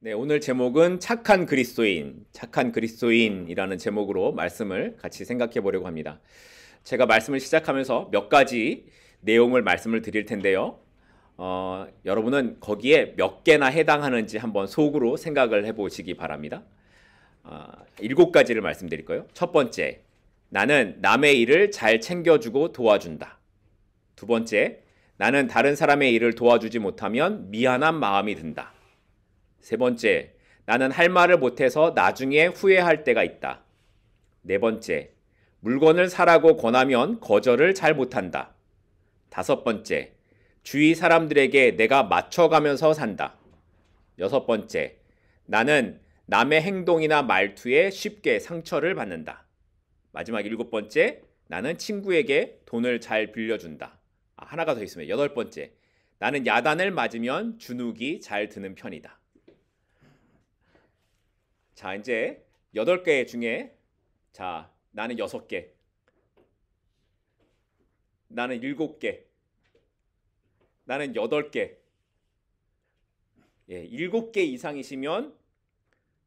네, 오늘 제목은 착한 그리스도인이라는 제목으로 말씀을 같이 생각해 보려고 합니다. 제가 말씀을 시작하면서 몇 가지 내용을 말씀을 드릴 텐데요. 여러분은 거기에 몇 개나 해당하는지 한번 속으로 생각을 해보시기 바랍니다. 7가지를 말씀드릴 거예요. 첫 번째, 나는 남의 일을 잘 챙겨주고 도와준다. 두 번째, 나는 다른 사람의 일을 도와주지 못하면 미안한 마음이 든다. 세 번째, 나는 할 말을 못해서 나중에 후회할 때가 있다. 네 번째, 물건을 사라고 권하면 거절을 잘 못한다. 다섯 번째, 주위 사람들에게 내가 맞춰가면서 산다. 여섯 번째, 나는 남의 행동이나 말투에 쉽게 상처를 받는다. 마지막 7번째, 나는 친구에게 돈을 잘 빌려준다. 하나가 더 있으면 8번째, 나는 야단을 맞으면 주눅이 잘 드는 편이다. 자, 이제 8개 중에 나는 6개, 나는 7개, 나는 8개. 7개 이상이시면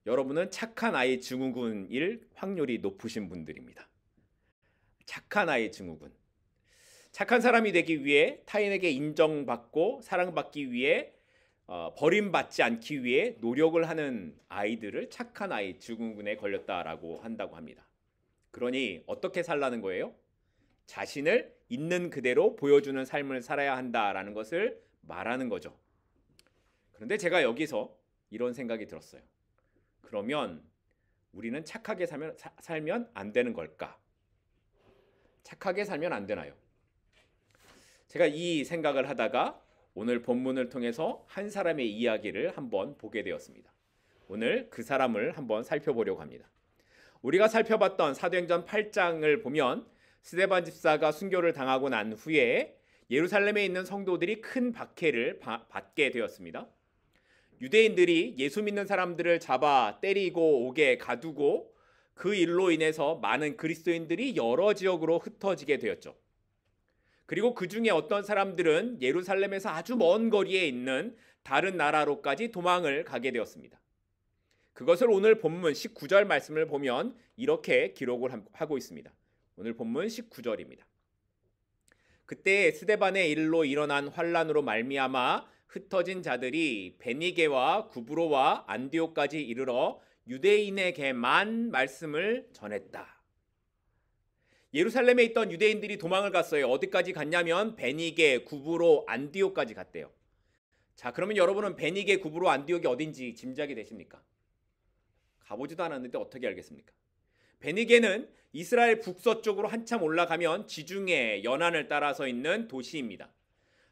여러분은 착한 아이 증후군일 확률이 높으신 분들입니다. 착한 아이 증후군. 착한 사람이 되기 위해 타인에게 인정받고 사랑받기 위해 버림받지 않기 위해 노력을 하는 아이들을 착한 아이 증후군에 걸렸다라고 한다고 합니다. 그러니 어떻게 살라는 거예요? 자신을 있는 그대로 보여주는 삶을 살아야 한다라는 것을 말하는 거죠. 그런데 제가 여기서 이런 생각이 들었어요. 그러면 우리는 착하게 살면 안 되는 걸까? 착하게 살면 안 되나요? 제가 이 생각을 하다가 오늘 본문을 통해서 한 사람의 이야기를 한번 보게 되었습니다. 오늘 그 사람을 한번 살펴보려고 합니다. 우리가 살펴봤던 사도행전 8장을 보면 스데반 집사가 순교를 당하고 난 후에 예루살렘에 있는 성도들이 큰 박해를 받게 되었습니다. 유대인들이 예수 믿는 사람들을 잡아 때리고 옥에 가두고 그 일로 인해서 많은 그리스도인들이 여러 지역으로 흩어지게 되었죠. 그리고 그 중에 어떤 사람들은 예루살렘에서 아주 먼 거리에 있는 다른 나라로까지 도망을 가게 되었습니다. 그것을 오늘 본문 19절 말씀을 보면 이렇게 기록을 하고 있습니다. 오늘 본문 19절입니다. 그때 스데반의 일로 일어난 환란으로 말미암아 흩어진 자들이 베니게와 구브로와 안디옥까지 이르러 유대인에게만 말씀을 전했다. 예루살렘에 있던 유대인들이 도망을 갔어요. 어디까지 갔냐면 베니게, 구브로, 안디옥까지 갔대요. 자, 그러면 여러분은 베니게, 구브로, 안디옥이 어딘지 짐작이 되십니까? 가보지도 않았는데 어떻게 알겠습니까? 베니게는 이스라엘 북서쪽으로 한참 올라가면 지중해 연안을 따라서 있는 도시입니다.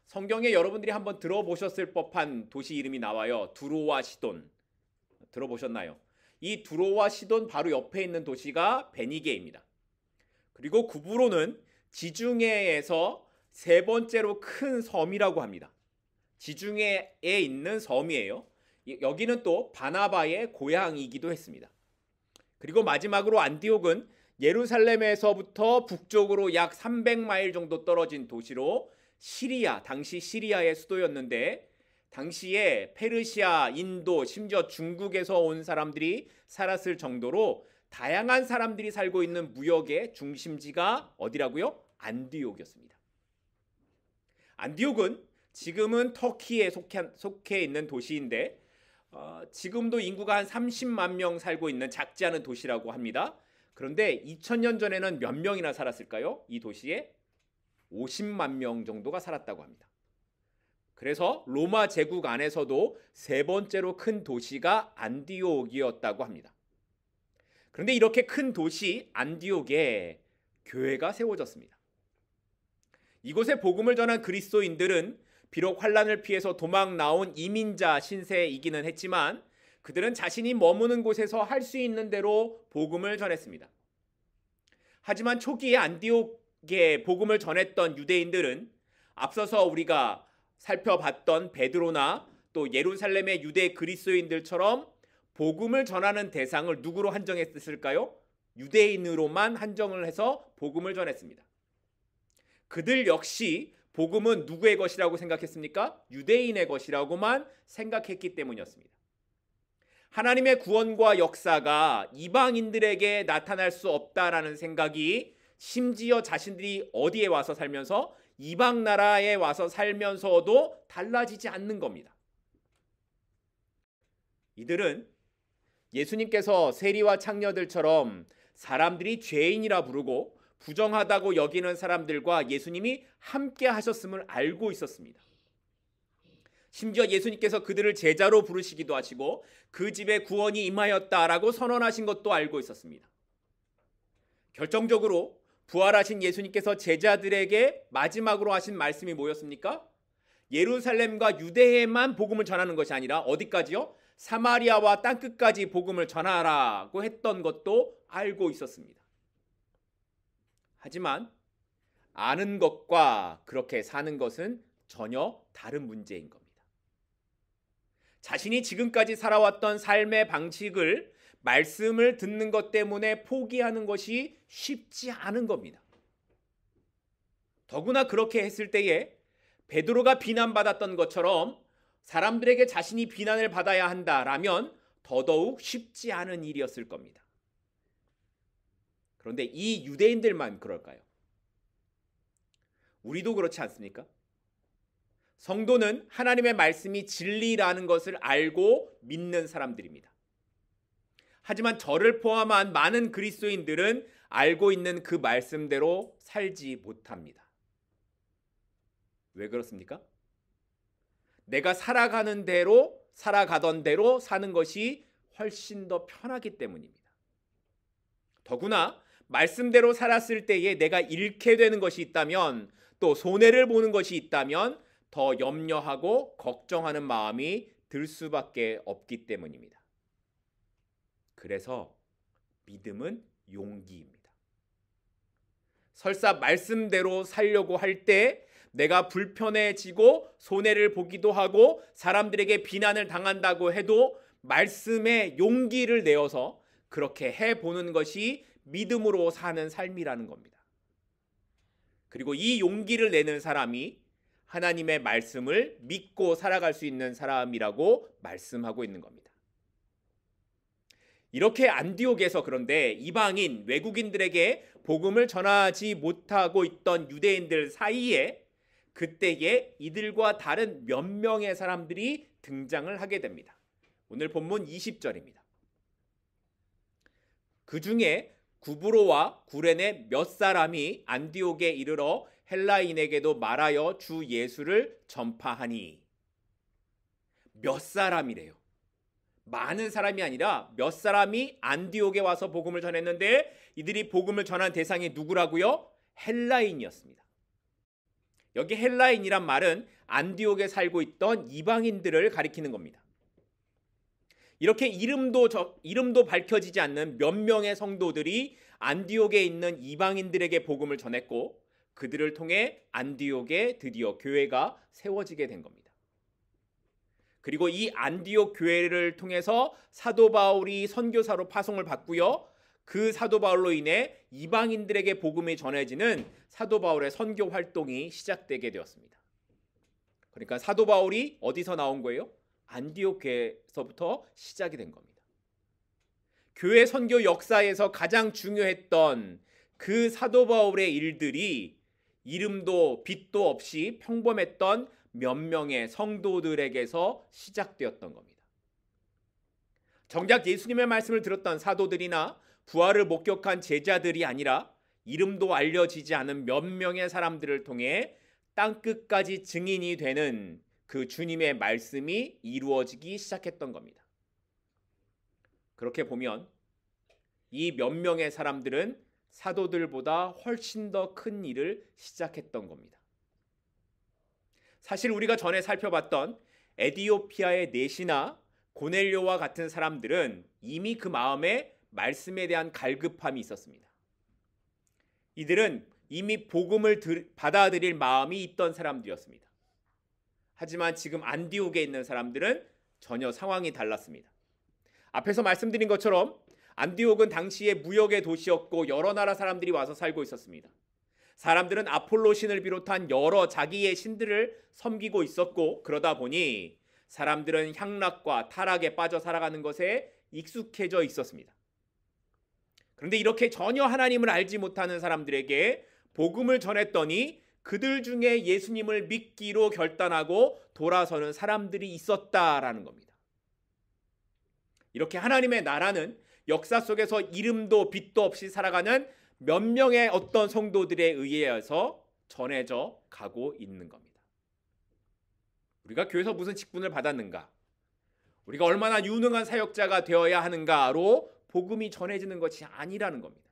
성경에 여러분들이 한번 들어보셨을 법한 도시 이름이 나와요. 두로와 시돈. 들어보셨나요? 이 두로와 시돈 바로 옆에 있는 도시가 베니게입니다. 그리고 구브로는 지중해에서 세 번째로 큰 섬이라고 합니다. 지중해에 있는 섬이에요. 여기는 또 바나바의 고향이기도 했습니다. 그리고 마지막으로 안디옥은 예루살렘에서부터 북쪽으로 약 300마일 정도 떨어진 도시로 당시 시리아의 수도였는데 당시에 페르시아, 인도, 심지어 중국에서 온 사람들이 살았을 정도로 다양한 사람들이 살고 있는 무역의 중심지가 어디라고요? 안디옥이었습니다. 안디옥은 지금은 터키에 속해 있는 도시인데 지금도 인구가 한 30만 명 살고 있는 작지 않은 도시라고 합니다. 그런데 2000년 전에는 몇 명이나 살았을까요? 이 도시에 50만 명 정도가 살았다고 합니다. 그래서 로마 제국 안에서도 세 번째로 큰 도시가 안디옥이었다고 합니다. 그런데 이렇게 큰 도시 안디옥에 교회가 세워졌습니다. 이곳에 복음을 전한 그리스도인들은 비록 환란을 피해서 도망 나온 이민자 신세이기는 했지만 그들은 자신이 머무는 곳에서 할 수 있는 대로 복음을 전했습니다. 하지만 초기에 안디옥에 복음을 전했던 유대인들은 앞서서 우리가 살펴봤던 베드로나 또 예루살렘의 유대 그리스도인들처럼 복음을 전하는 대상을 누구로 한정했을까요? 유대인으로만 한정을 해서 복음을 전했습니다. 그들 역시 복음은 누구의 것이라고 생각했습니까? 유대인의 것이라고만 생각했기 때문이었습니다. 하나님의 구원과 역사가 이방인들에게 나타날 수 없다라는 생각이 심지어 자신들이 어디에 와서 살면서 이방 나라에 와서 살면서도 달라지지 않는 겁니다. 이들은 예수님께서 세리와 창녀들처럼 사람들이 죄인이라 부르고 부정하다고 여기는 사람들과 예수님이 함께 하셨음을 알고 있었습니다. 심지어 예수님께서 그들을 제자로 부르시기도 하시고 그 집에 구원이 임하였다라고 선언하신 것도 알고 있었습니다. 결정적으로 부활하신 예수님께서 제자들에게 마지막으로 하신 말씀이 뭐였습니까? 예루살렘과 유대에만 복음을 전하는 것이 아니라 어디까지요? 사마리아와 땅끝까지 복음을 전하라고 했던 것도 알고 있었습니다. 하지만 아는 것과 그렇게 사는 것은 전혀 다른 문제인 겁니다. 자신이 지금까지 살아왔던 삶의 방식을 말씀을 듣는 것 때문에 포기하는 것이 쉽지 않은 겁니다. 더구나 그렇게 했을 때에 베드로가 비난받았던 것처럼 사람들에게 자신이 비난을 받아야 한다라면 더더욱 쉽지 않은 일이었을 겁니다. 그런데 이 유대인들만 그럴까요? 우리도 그렇지 않습니까? 성도는 하나님의 말씀이 진리라는 것을 알고 믿는 사람들입니다. 하지만 저를 포함한 많은 그리스도인들은 알고 있는 그 말씀대로 살지 못합니다. 왜 그렇습니까? 내가 살아가던 대로 사는 것이 훨씬 더 편하기 때문입니다. 더구나 말씀대로 살았을 때에 내가 잃게 되는 것이 있다면, 또 손해를 보는 것이 있다면 더 염려하고 걱정하는 마음이 들 수밖에 없기 때문입니다. 그래서 믿음은 용기입니다. 설사 말씀대로 살려고 할 때 내가 불편해지고 손해를 보기도 하고 사람들에게 비난을 당한다고 해도 말씀에 용기를 내어서 그렇게 해보는 것이 믿음으로 사는 삶이라는 겁니다. 그리고 이 용기를 내는 사람이 하나님의 말씀을 믿고 살아갈 수 있는 사람이라고 말씀하고 있는 겁니다. 이렇게 안디옥에서 그런데 이방인 외국인들에게 복음을 전하지 못하고 있던 유대인들 사이에 그때에 이들과 다른 몇 명의 사람들이 등장을 하게 됩니다. 오늘 본문 20절입니다. 그 중에 구브로와 구레네 몇 사람이 안디옥에 이르러 헬라인에게도 말하여 주 예수를 전파하니. 몇 사람이래요. 많은 사람이 아니라 몇 사람이 안디옥에 와서 복음을 전했는데 이들이 복음을 전한 대상이 누구라고요? 헬라인이었습니다. 여기 헬라인이란 말은 안디옥에 살고 있던 이방인들을 가리키는 겁니다. 이렇게 이름도 밝혀지지 않는 몇 명의 성도들이 안디옥에 있는 이방인들에게 복음을 전했고 그들을 통해 안디옥에 드디어 교회가 세워지게 된 겁니다. 그리고 이 안디옥 교회를 통해서 사도 바울이 선교사로 파송을 받고요. 그 사도 바울로 인해 이방인들에게 복음이 전해지는 사도 바울의 선교 활동이 시작되게 되었습니다. 그러니까 사도 바울이 어디서 나온 거예요? 안디옥 교회에서부터 시작이 된 겁니다. 교회 선교 역사에서 가장 중요했던 그 사도 바울의 일들이 이름도 빛도 없이 평범했던 몇 명의 성도들에게서 시작되었던 겁니다. 정작 예수님의 말씀을 들었던 사도들이나 부활을 목격한 제자들이 아니라 이름도 알려지지 않은 몇 명의 사람들을 통해 땅끝까지 증인이 되는 그 주님의 말씀이 이루어지기 시작했던 겁니다. 그렇게 보면 이 몇 명의 사람들은 사도들보다 훨씬 더 큰 일을 시작했던 겁니다. 사실 우리가 전에 살펴봤던 에디오피아의 넷이나 고넬료와 같은 사람들은 이미 그 마음에 말씀에 대한 갈급함이 있었습니다. 이들은 이미 복음을 받아들일 마음이 있던 사람들이었습니다. 하지만 지금 안디옥에 있는 사람들은 전혀 상황이 달랐습니다. 앞에서 말씀드린 것처럼 안디옥은 당시에 무역의 도시였고 여러 나라 사람들이 와서 살고 있었습니다. 사람들은 아폴로 신을 비롯한 여러 자기의 신들을 섬기고 있었고 그러다 보니 사람들은 향락과 타락에 빠져 살아가는 것에 익숙해져 있었습니다. 그런데 이렇게 전혀 하나님을 알지 못하는 사람들에게 복음을 전했더니 그들 중에 예수님을 믿기로 결단하고 돌아서는 사람들이 있었다라는 겁니다. 이렇게 하나님의 나라는 역사 속에서 이름도 빛도 없이 살아가는 몇 명의 어떤 성도들에 의해서 전해져 가고 있는 겁니다. 우리가 교회에서 무슨 직분을 받았는가? 우리가 얼마나 유능한 사역자가 되어야 하는가로 복음이 전해지는 것이 아니라는 겁니다.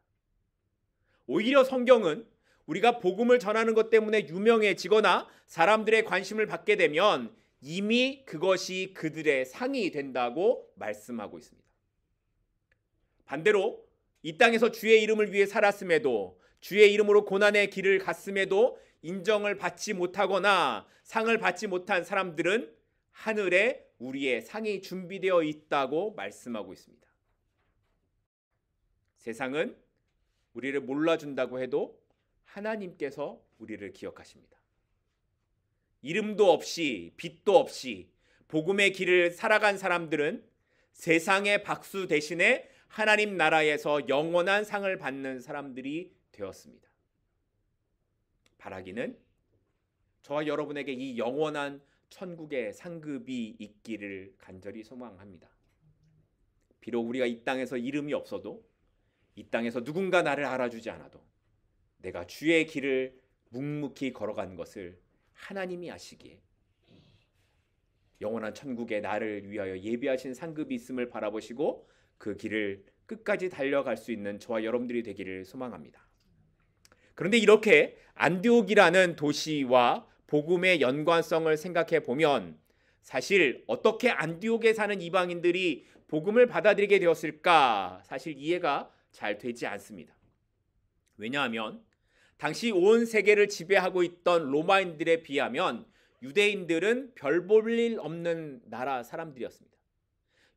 오히려 성경은 우리가 복음을 전하는 것 때문에 유명해지거나 사람들의 관심을 받게 되면 이미 그것이 그들의 상이 된다고 말씀하고 있습니다. 반대로 이 땅에서 주의 이름을 위해 살았음에도, 주의 이름으로 고난의 길을 갔음에도 인정을 받지 못하거나 상을 받지 못한 사람들은 하늘에 우리의 상이 준비되어 있다고 말씀하고 있습니다. 세상은 우리를 몰라준다고 해도 하나님께서 우리를 기억하십니다. 이름도 없이 빛도 없이 복음의 길을 살아간 사람들은 세상의 박수 대신에 하나님 나라에서 영원한 상을 받는 사람들이 되었습니다. 바라기는 저와 여러분에게 이 영원한 천국의 상급이 있기를 간절히 소망합니다. 비록 우리가 이 땅에서 이름이 없어도, 이 땅에서 누군가 나를 알아주지 않아도 내가 주의 길을 묵묵히 걸어간 것을 하나님이 아시기에 영원한 천국에 나를 위하여 예비하신 상급이 있음을 바라보시고 그 길을 끝까지 달려갈 수 있는 저와 여러분들이 되기를 소망합니다. 그런데 이렇게 안디옥이라는 도시와 복음의 연관성을 생각해 보면 사실 어떻게 안디옥에 사는 이방인들이 복음을 받아들이게 되었을까 사실 이해가 잘 되지 않습니다. 왜냐하면 당시 온 세계를 지배하고 있던 로마인들에 비하면 유대인들은 별 볼 일 없는 나라 사람들이었습니다.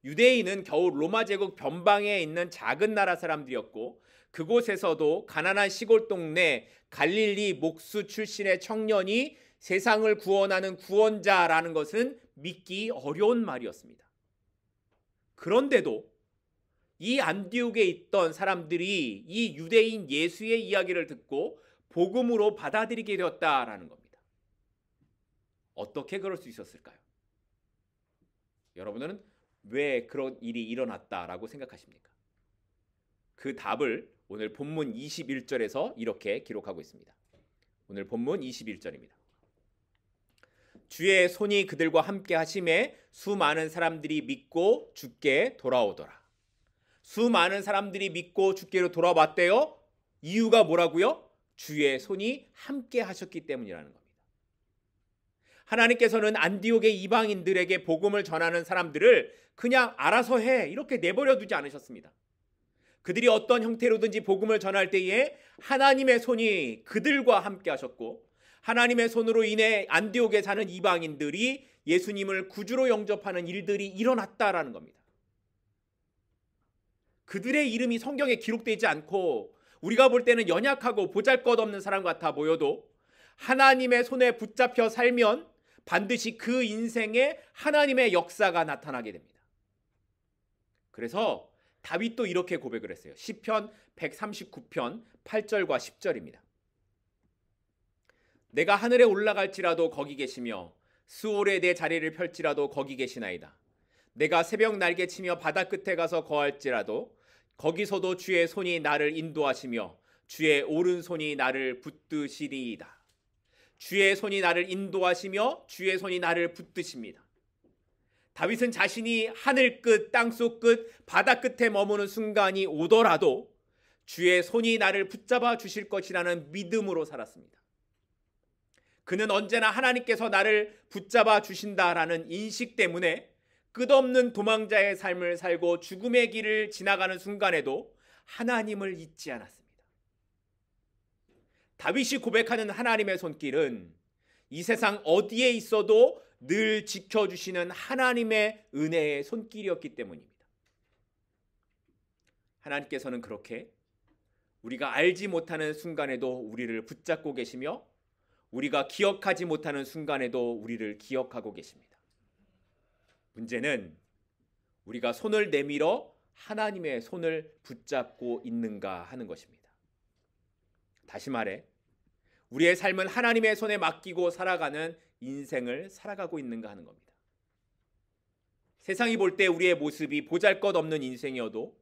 유대인은 겨우 로마 제국 변방에 있는 작은 나라 사람들이었고 그곳에서도 가난한 시골 동네 갈릴리 목수 출신의 청년이 세상을 구원하는 구원자라는 것은 믿기 어려운 말이었습니다. 그런데도 이 안디옥에 있던 사람들이 이 유대인 예수의 이야기를 듣고 복음으로 받아들이게 되었다라는 겁니다. 어떻게 그럴 수 있었을까요? 여러분은 왜 그런 일이 일어났다라고 생각하십니까? 그 답을 오늘 본문 21절에서 이렇게 기록하고 있습니다. 오늘 본문 21절입니다. 주의 손이 그들과 함께 하심에 수많은 사람들이 믿고 주께 돌아오더라. 수많은 사람들이 믿고 주께로 돌아왔대요. 이유가 뭐라고요? 주의 손이 함께 하셨기 때문이라는 겁니다. 하나님께서는 안디옥의 이방인들에게 복음을 전하는 사람들을 그냥 알아서 해 이렇게 내버려 두지 않으셨습니다. 그들이 어떤 형태로든지 복음을 전할 때에 하나님의 손이 그들과 함께 하셨고 하나님의 손으로 인해 안디옥에 사는 이방인들이 예수님을 구주로 영접하는 일들이 일어났다라는 겁니다. 그들의 이름이 성경에 기록되지 않고 우리가 볼 때는 연약하고 보잘것없는 사람 같아 보여도 하나님의 손에 붙잡혀 살면 반드시 그 인생에 하나님의 역사가 나타나게 됩니다. 그래서 다윗도 이렇게 고백을 했어요. 시편 139편 8절과 10절입니다. 내가 하늘에 올라갈지라도 거기 계시며 스올에 내 자리를 펼지라도 거기 계시나이다. 내가 새벽 날개치며 바다 끝에 가서 거할지라도 거기서도 주의 손이 나를 인도하시며 주의 오른손이 나를 붙드시리이다. 주의 손이 나를 인도하시며 주의 손이 나를 붙드십니다. 다윗은 자신이 하늘 끝, 땅속 끝, 바다 끝에 머무는 순간이 오더라도 주의 손이 나를 붙잡아 주실 것이라는 믿음으로 살았습니다. 그는 언제나 하나님께서 나를 붙잡아 주신다라는 인식 때문에 끝없는 도망자의 삶을 살고 죽음의 길을 지나가는 순간에도 하나님을 잊지 않았습니다. 다윗이 고백하는 하나님의 손길은 이 세상 어디에 있어도 늘 지켜주시는 하나님의 은혜의 손길이었기 때문입니다. 하나님께서는 그렇게 우리가 알지 못하는 순간에도 우리를 붙잡고 계시며 우리가 기억하지 못하는 순간에도 우리를 기억하고 계십니다. 문제는 우리가 손을 내밀어 하나님의 손을 붙잡고 있는가 하는 것입니다. 다시 말해, 우리의 삶은 하나님의 손에 맡기고 살아가는 인생을 살아가고 있는가 하는 겁니다. 세상이 볼 때 우리의 모습이 보잘것없는 인생이어도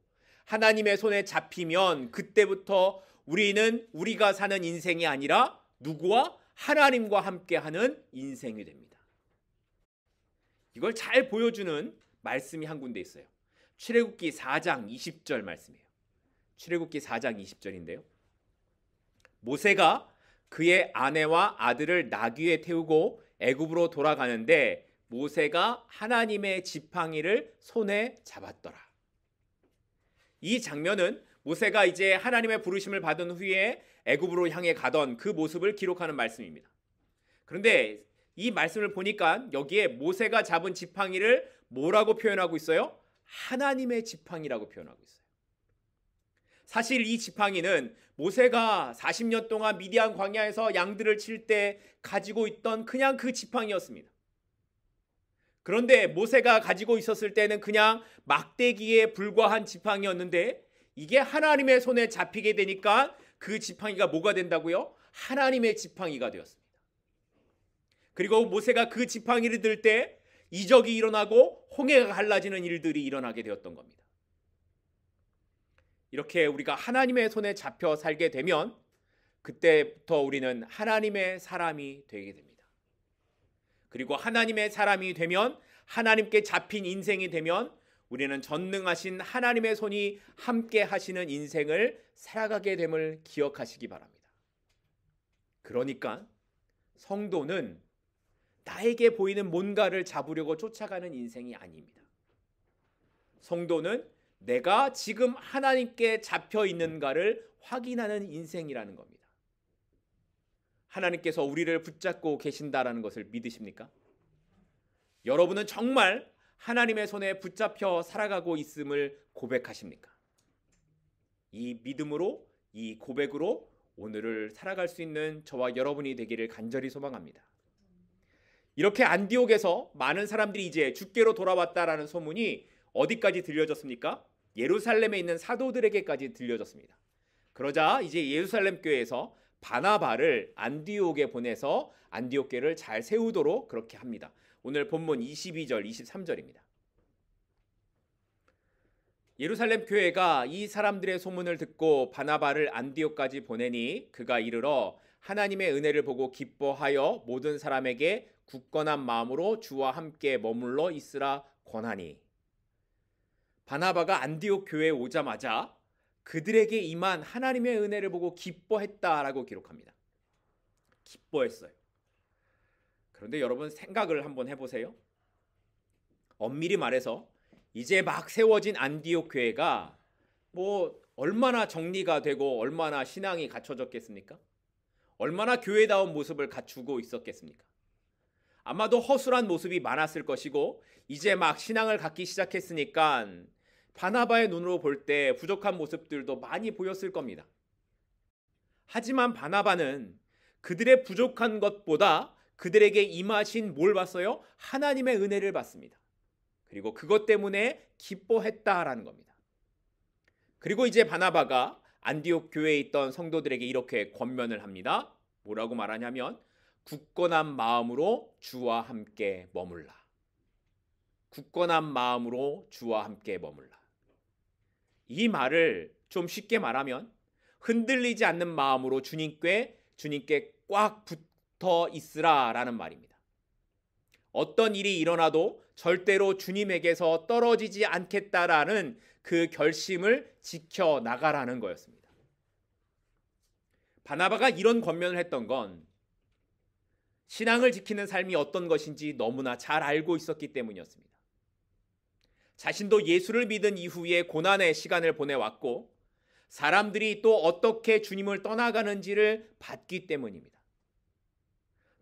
하나님의 손에 잡히면 그때부터 우리는 우리가 사는 인생이 아니라 누구와? 하나님과 함께하는 인생이 됩니다. 이걸 잘 보여주는 말씀이 한 군데 있어요. 출애굽기 4장 20절 말씀이에요. 출애굽기 4장 20절인데요. 모세가 그의 아내와 아들을 나귀에 태우고 애굽으로 돌아가는데 모세가 하나님의 지팡이를 손에 잡았더라. 이 장면은 모세가 이제 하나님의 부르심을 받은 후에 애굽으로 향해 가던 그 모습을 기록하는 말씀입니다. 그런데 이 말씀을 보니까 여기에 모세가 잡은 지팡이를 뭐라고 표현하고 있어요? 하나님의 지팡이라고 표현하고 있어요. 사실 이 지팡이는 모세가 40년 동안 미디안 광야에서 양들을 칠 때 가지고 있던 그냥 그 지팡이였습니다. 그런데 모세가 가지고 있었을 때는 그냥 막대기에 불과한 지팡이였는데 이게 하나님의 손에 잡히게 되니까 그 지팡이가 뭐가 된다고요? 하나님의 지팡이가 되었습니다. 그리고 모세가 그 지팡이를 들 때 이적이 일어나고 홍해가 갈라지는 일들이 일어나게 되었던 겁니다. 이렇게 우리가 하나님의 손에 잡혀 살게 되면 그때부터 우리는 하나님의 사람이 되게 됩니다. 그리고 하나님의 사람이 되면, 하나님께 잡힌 인생이 되면 우리는 전능하신 하나님의 손이 함께 하시는 인생을 살아가게 됨을 기억하시기 바랍니다. 그러니까 성도는 나에게 보이는 뭔가를 잡으려고 쫓아가는 인생이 아닙니다. 성도는 내가 지금 하나님께 잡혀 있는가를 확인하는 인생이라는 겁니다. 하나님께서 우리를 붙잡고 계신다라는 것을 믿으십니까? 여러분은 정말 하나님의 손에 붙잡혀 살아가고 있음을 고백하십니까? 이 믿음으로, 이 고백으로 오늘을 살아갈 수 있는 저와 여러분이 되기를 간절히 소망합니다. 이렇게 안디옥에서 많은 사람들이 이제 주께로 돌아왔다라는 소문이 어디까지 들려졌습니까? 예루살렘에 있는 사도들에게까지 들려졌습니다. 그러자 이제 예루살렘 교회에서 바나바를 안디옥에 보내서 안디옥 교회를 잘 세우도록 그렇게 합니다. 오늘 본문 22절, 23절입니다. 예루살렘 교회가 이 사람들의 소문을 듣고 바나바를 안디옥까지 보내니 그가 이르러 하나님의 은혜를 보고 기뻐하여 모든 사람에게 굳건한 마음으로 주와 함께 머물러 있으라 권하니. 바나바가 안디옥 교회에 오자마자 그들에게 임한 하나님의 은혜를 보고 기뻐했다라고 기록합니다. 기뻐했어요. 그런데 여러분 생각을 한번 해보세요. 엄밀히 말해서 이제 막 세워진 안디옥 교회가 뭐 얼마나 정리가 되고 얼마나 신앙이 갖춰졌겠습니까? 얼마나 교회다운 모습을 갖추고 있었겠습니까? 아마도 허술한 모습이 많았을 것이고 이제 막 신앙을 갖기 시작했으니까 바나바의 눈으로 볼 때 부족한 모습들도 많이 보였을 겁니다. 하지만 바나바는 그들의 부족한 것보다 그들에게 임하신 뭘 봤어요? 하나님의 은혜를 봤습니다. 그리고 그것 때문에 기뻐했다라는 겁니다. 그리고 이제 바나바가 안디옥 교회에 있던 성도들에게 이렇게 권면을 합니다. 뭐라고 말하냐면 굳건한 마음으로 주와 함께 머물라. 굳건한 마음으로 주와 함께 머물라. 이 말을 좀 쉽게 말하면 흔들리지 않는 마음으로 주님께 꽉 붙어 있으라라는 말입니다. 어떤 일이 일어나도 절대로 주님에게서 떨어지지 않겠다라는 그 결심을 지켜나가라는 거였습니다. 바나바가 이런 권면을 했던 건 신앙을 지키는 삶이 어떤 것인지 너무나 잘 알고 있었기 때문이었습니다. 자신도 예수를 믿은 이후에 고난의 시간을 보내왔고 사람들이 또 어떻게 주님을 떠나가는지를 봤기 때문입니다.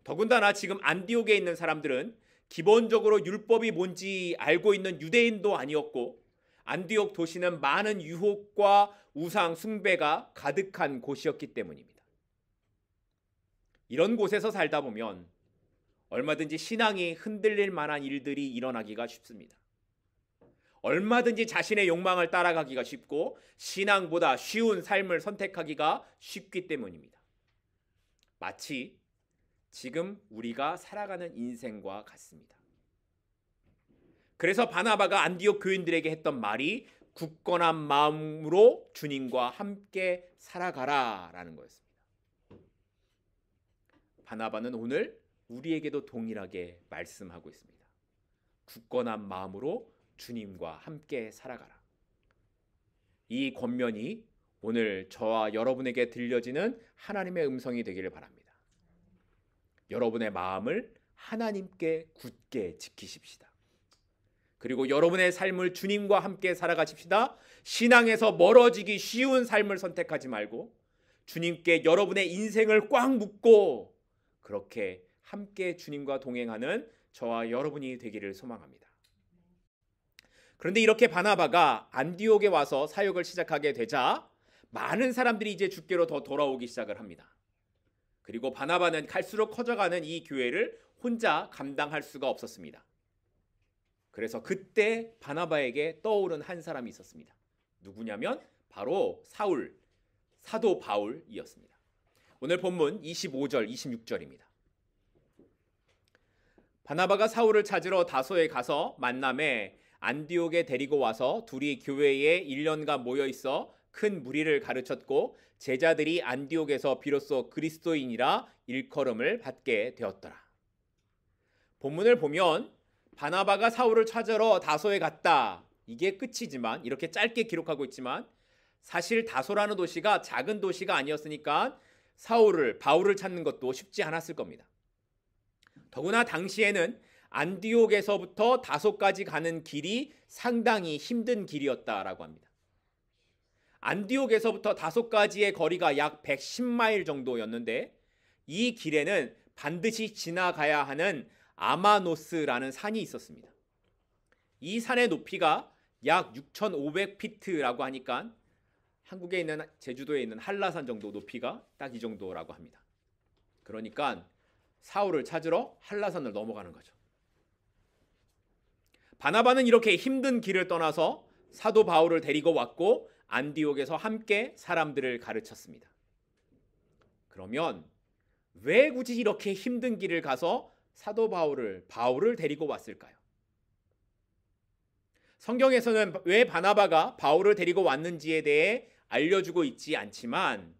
더군다나 지금 안디옥에 있는 사람들은 기본적으로 율법이 뭔지 알고 있는 유대인도 아니었고 안디옥 도시는 많은 유혹과 우상 숭배가 가득한 곳이었기 때문입니다. 이런 곳에서 살다 보면 얼마든지 신앙이 흔들릴 만한 일들이 일어나기가 쉽습니다. 얼마든지 자신의 욕망을 따라가기가 쉽고 신앙보다 쉬운 삶을 선택하기가 쉽기 때문입니다. 마치 지금 우리가 살아가는 인생과 같습니다. 그래서 바나바가 안디옥 교인들에게 했던 말이 굳건한 마음으로 주님과 함께 살아가라 라는 거였습니다. 바나바는 오늘 우리에게도 동일하게 말씀하고 있습니다. 굳건한 마음으로 주님과 함께 살아가라. 이 권면이 오늘 저와 여러분에게 들려지는 하나님의 음성이 되기를 바랍니다. 여러분의 마음을 하나님께 굳게 지키십시다. 그리고 여러분의 삶을 주님과 함께 살아가십시다. 신앙에서 멀어지기 쉬운 삶을 선택하지 말고 주님께 여러분의 인생을 꽉 묶고 그렇게 함께 주님과 동행하는 저와 여러분이 되기를 소망합니다. 그런데 이렇게 바나바가 안디옥에 와서 사역을 시작하게 되자 많은 사람들이 이제 주께로 더 돌아오기 시작을 합니다. 그리고 바나바는 갈수록 커져가는 이 교회를 혼자 감당할 수가 없었습니다. 그래서 그때 바나바에게 떠오른 한 사람이 있었습니다. 누구냐면 바로 사도 바울이었습니다. 오늘 본문 25절, 26절입니다. 바나바가 사울을 찾으러 다소에 가서 만남에 안디옥에 데리고 와서 둘이 교회에 1년간 모여 있어 큰 무리를 가르쳤고 제자들이 안디옥에서 비로소 그리스도인이라 일컬음을 받게 되었더라. 본문을 보면 바나바가 사울을 찾으러 다소에 갔다. 이게 끝이지만 이렇게 짧게 기록하고 있지만 사실 다소라는 도시가 작은 도시가 아니었으니까 바울을 찾는 것도 쉽지 않았을 겁니다. 더구나 당시에는 안디옥에서부터 다소까지 가는 길이 상당히 힘든 길이었다라고 합니다. 안디옥에서부터 다소까지의 거리가 약 110마일 정도였는데 이 길에는 반드시 지나가야 하는 아마노스라는 산이 있었습니다. 이 산의 높이가 약 6,500피트라고 하니까 한국에 있는 제주도에 있는 한라산 정도 높이가 딱 이 정도라고 합니다. 그러니까 사울을 찾으러 한라산을 넘어가는 거죠. 바나바는 이렇게 힘든 길을 떠나서 사도 바울을 데리고 왔고 안디옥에서 함께 사람들을 가르쳤습니다. 그러면 왜 굳이 이렇게 힘든 길을 가서 사도 바울을 데리고 왔을까요? 성경에서는 왜 바나바가 바울을 데리고 왔는지에 대해 알려주고 있지 않지만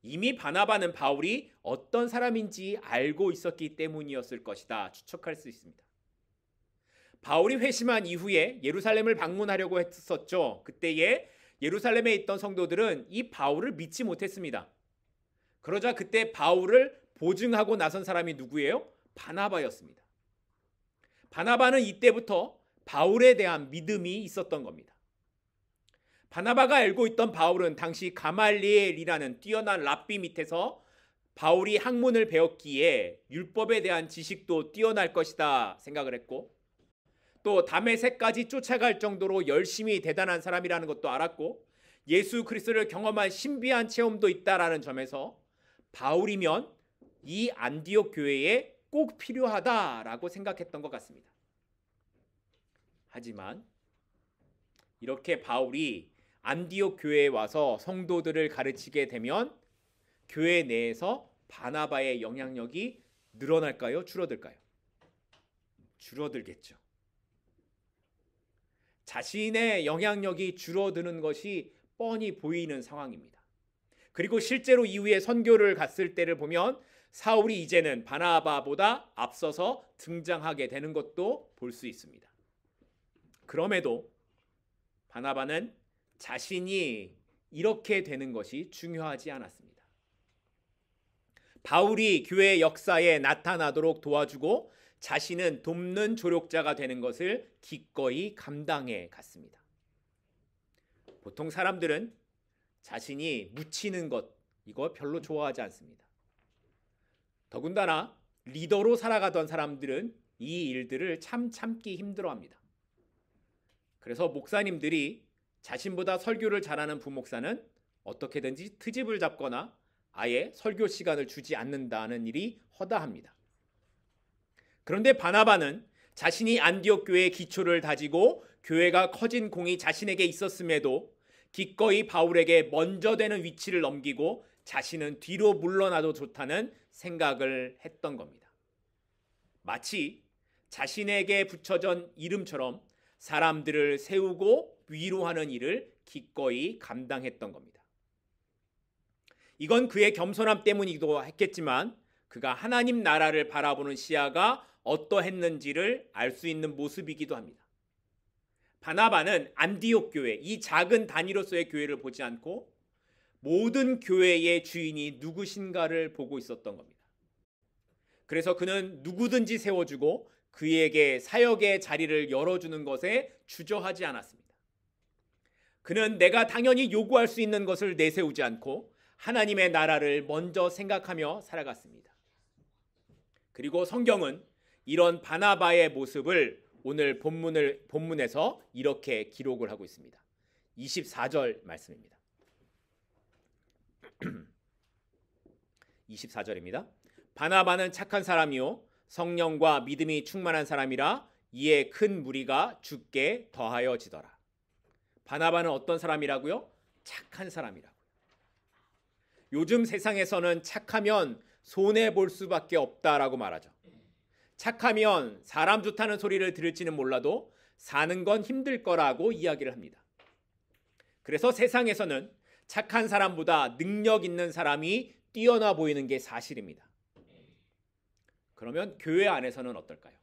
이미 바나바는 바울이 어떤 사람인지 알고 있었기 때문이었을 것이다 추측할 수 있습니다. 바울이 회심한 이후에 예루살렘을 방문하려고 했었죠. 그때에 예루살렘에 있던 성도들은 이 바울을 믿지 못했습니다. 그러자 그때 바울을 보증하고 나선 사람이 누구예요? 바나바였습니다. 바나바는 이때부터 바울에 대한 믿음이 있었던 겁니다. 바나바가 알고 있던 바울은 당시 가말리엘이라는 뛰어난 랍비 밑에서 바울이 학문을 배웠기에 율법에 대한 지식도 뛰어날 것이다 생각을 했고 또 다메섹까지 쫓아갈 정도로 열심히 대단한 사람이라는 것도 알았고 예수 그리스도를 경험한 신비한 체험도 있다라는 점에서 바울이면 이 안디옥 교회에 꼭 필요하다라고 생각했던 것 같습니다. 하지만 이렇게 바울이 안디옥 교회에 와서 성도들을 가르치게 되면 교회 내에서 바나바의 영향력이 늘어날까요? 줄어들까요? 줄어들겠죠. 자신의 영향력이 줄어드는 것이 뻔히 보이는 상황입니다. 그리고 실제로 이후에 선교를 갔을 때를 보면 사울이 이제는 바나바보다 앞서서 등장하게 되는 것도 볼 수 있습니다. 그럼에도 바나바는 자신이 이렇게 되는 것이 중요하지 않았습니다. 바울이 교회 역사에 나타나도록 도와주고 자신은 돕는 조력자가 되는 것을 기꺼이 감당해 갔습니다. 보통 사람들은 자신이 묻히는 것 이거 별로 좋아하지 않습니다. 더군다나 리더로 살아가던 사람들은 이 일들을 참 참기 힘들어합니다. 그래서 목사님들이 자신보다 설교를 잘하는 부목사는 어떻게든지 트집을 잡거나 아예 설교 시간을 주지 않는다는 일이 허다합니다. 그런데 바나바는 자신이 안디옥 교회의 기초를 다지고 교회가 커진 공이 자신에게 있었음에도 기꺼이 바울에게 먼저 되는 위치를 넘기고 자신은 뒤로 물러나도 좋다는 생각을 했던 겁니다. 마치 자신에게 붙여진 이름처럼 사람들을 세우고 위로하는 일을 기꺼이 감당했던 겁니다. 이건 그의 겸손함 때문이기도 했겠지만 그가 하나님 나라를 바라보는 시야가 어떠했는지를 알 수 있는 모습이기도 합니다. 바나바는 안디옥 교회, 이 작은 단위로서의 교회를 보지 않고 모든 교회의 주인이 누구신가를 보고 있었던 겁니다. 그래서 그는 누구든지 세워주고 그에게 사역의 자리를 열어주는 것에 주저하지 않았습니다. 그는 내가 당연히 요구할 수 있는 것을 내세우지 않고 하나님의 나라를 먼저 생각하며 살아갔습니다. 그리고 성경은 이런 바나바의 모습을 오늘 본문에서 이렇게 기록을 하고 있습니다. 24절 말씀입니다. 24절입니다. 바나바는 착한 사람이요 성령과 믿음이 충만한 사람이라 이에 큰 무리가 주께 더하여지더라. 바나바는 어떤 사람이라고요? 착한 사람이라고요. 요즘 세상에서는 착하면 손해볼 수밖에 없다라고 말하죠. 착하면 사람 좋다는 소리를 들을지는 몰라도 사는 건 힘들 거라고 이야기를 합니다. 그래서 세상에서는 착한 사람보다 능력 있는 사람이 뛰어나 보이는 게 사실입니다. 그러면 교회 안에서는 어떨까요?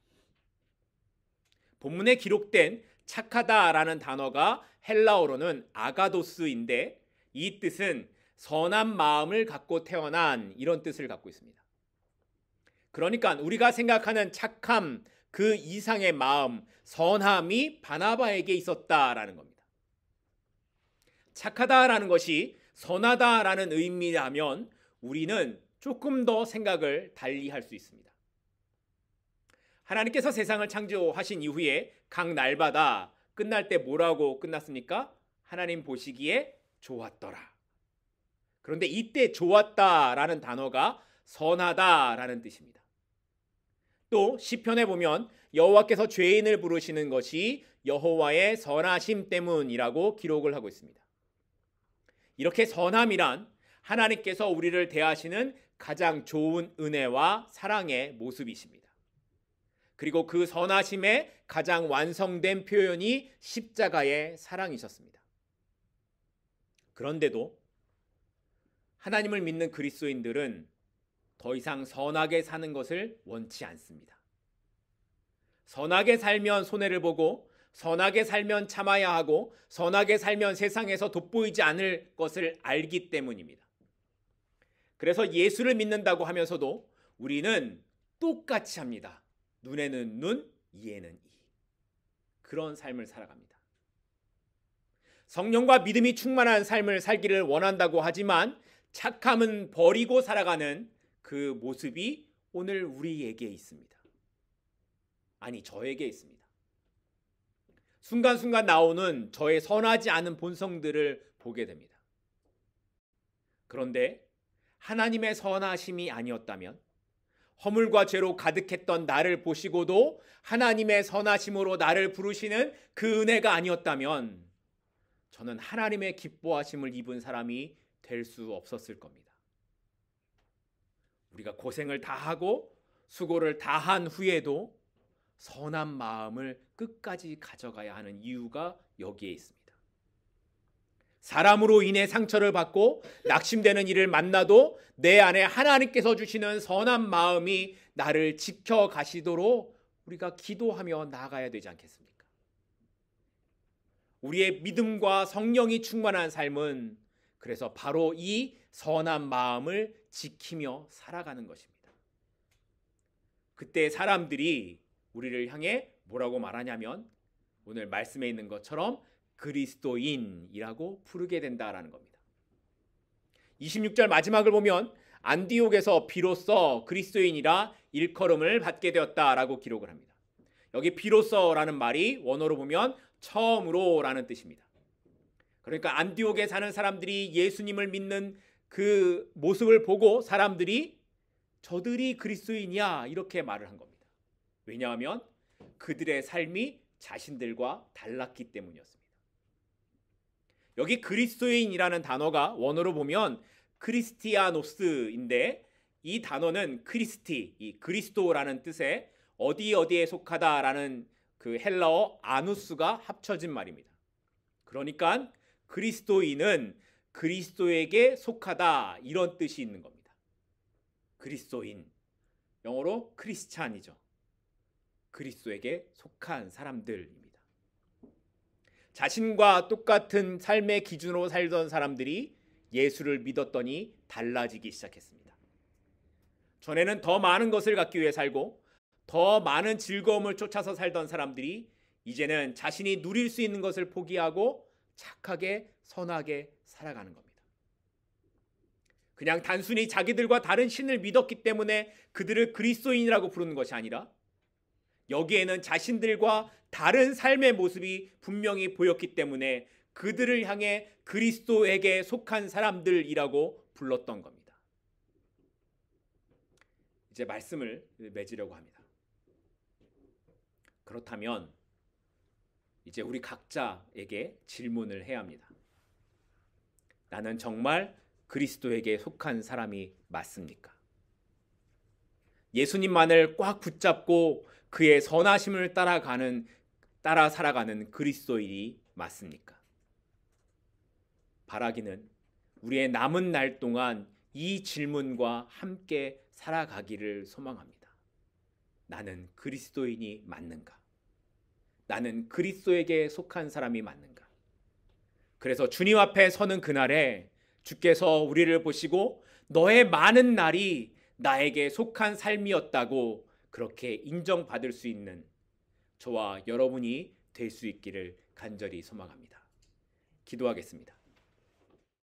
본문에 기록된 착하다라는 단어가 헬라어로는 아가도스인데 이 뜻은 선한 마음을 갖고 태어난 이런 뜻을 갖고 있습니다. 그러니까 우리가 생각하는 착함, 그 이상의 마음, 선함이 바나바에게 있었다라는 겁니다. 착하다라는 것이 선하다라는 의미라면 우리는 조금 더 생각을 달리 할 수 있습니다. 하나님께서 세상을 창조하신 이후에 각 날마다 끝날 때 뭐라고 끝났습니까? 하나님 보시기에 좋았더라. 그런데 이때 좋았다라는 단어가 선하다라는 뜻입니다. 또 시편에 보면 여호와께서 죄인을 부르시는 것이 여호와의 선하심 때문이라고 기록을 하고 있습니다. 이렇게 선함이란 하나님께서 우리를 대하시는 가장 좋은 은혜와 사랑의 모습이십니다. 그리고 그 선하심의 가장 완성된 표현이 십자가의 사랑이셨습니다. 그런데도 하나님을 믿는 그리스도인들은 더 이상 선하게 사는 것을 원치 않습니다. 선하게 살면 손해를 보고 선하게 살면 참아야 하고 선하게 살면 세상에서 돋보이지 않을 것을 알기 때문입니다. 그래서 예수를 믿는다고 하면서도 우리는 똑같이 합니다. 눈에는 눈, 이에는 이. 그런 삶을 살아갑니다. 성령과 믿음이 충만한 삶을 살기를 원한다고 하지만 착함은 버리고 살아가는 그 모습이 오늘 우리에게 있습니다. 아니, 저에게 있습니다. 순간순간 나오는 저의 선하지 않은 본성들을 보게 됩니다. 그런데 하나님의 선하심이 아니었다면, 허물과 죄로 가득했던 나를 보시고도 하나님의 선하심으로 나를 부르시는 그 은혜가 아니었다면 저는 하나님의 기뻐하심을 입은 사람이 될 수 없었을 겁니다. 우리가 고생을 다 하고 수고를 다 한 후에도 선한 마음을 끝까지 가져가야 하는 이유가 여기에 있습니다. 사람으로 인해 상처를 받고 낙심되는 일을 만나도 내 안에 하나님께서 주시는 선한 마음이 나를 지켜가시도록 우리가 기도하며 나아가야 되지 않겠습니까? 우리의 믿음과 성령이 충만한 삶은 그래서 바로 이 선한 마음을 지키며 살아가는 것입니다. 그때 사람들이 우리를 향해 뭐라고 말하냐면 오늘 말씀에 있는 것처럼 그리스도인이라고 부르게 된다라는 겁니다. 26절 마지막을 보면 안디옥에서 비로소 그리스도인이라 일컬음을 받게 되었다라고 기록을 합니다. 여기 비로소라는 말이 원어로 보면 처음으로라는 뜻입니다. 그러니까 안디옥에 사는 사람들이 예수님을 믿는 그 모습을 보고 사람들이 저들이 그리스도인이야 이렇게 말을 한 겁니다. 왜냐하면 그들의 삶이 자신들과 달랐기 때문이었습니다. 여기 그리스도인이라는 단어가 원어로 보면 크리스티아노스인데, 이 단어는 크리스티, 이 그리스도라는 뜻의 어디에 속하다라는 그 헬라어 아누스가 합쳐진 말입니다. 그러니까 그리스도인은 그리스도에게 속하다, 이런 뜻이 있는 겁니다. 그리스도인, 영어로 크리스찬이죠. 그리스도에게 속한 사람들입니다. 자신과 똑같은 삶의 기준으로 살던 사람들이 예수를 믿었더니 달라지기 시작했습니다. 전에는 더 많은 것을 갖기 위해 살고 더 많은 즐거움을 쫓아서 살던 사람들이 이제는 자신이 누릴 수 있는 것을 포기하고 착하게 선하게 살아가는 겁니다. 그냥 단순히 자기들과 다른 신을 믿었기 때문에 그들을 그리스도인이라고 부르는 것이 아니라 여기에는 자신들과 다른 삶의 모습이 분명히 보였기 때문에 그들을 향해 그리스도에게 속한 사람들이라고 불렀던 겁니다. 이제 말씀을 맺으려고 합니다. 그렇다면 이제 우리 각자에게 질문을 해야 합니다. 나는 정말 그리스도에게 속한 사람이 맞습니까? 예수님만을 꽉 붙잡고 그의 선하심을 따라 살아가는 그리스도인이 맞습니까? 바라기는 우리의 남은 날 동안 이 질문과 함께 살아가기를 소망합니다. 나는 그리스도인이 맞는가? 나는 그리스도에게 속한 사람이 맞는가? 그래서 주님 앞에 서는 그날에 주께서 우리를 보시고 너의 많은 날이 나에게 속한 삶이었다고 그렇게 인정받을 수 있는 저와 여러분이 될 수 있기를 간절히 소망합니다. 기도하겠습니다.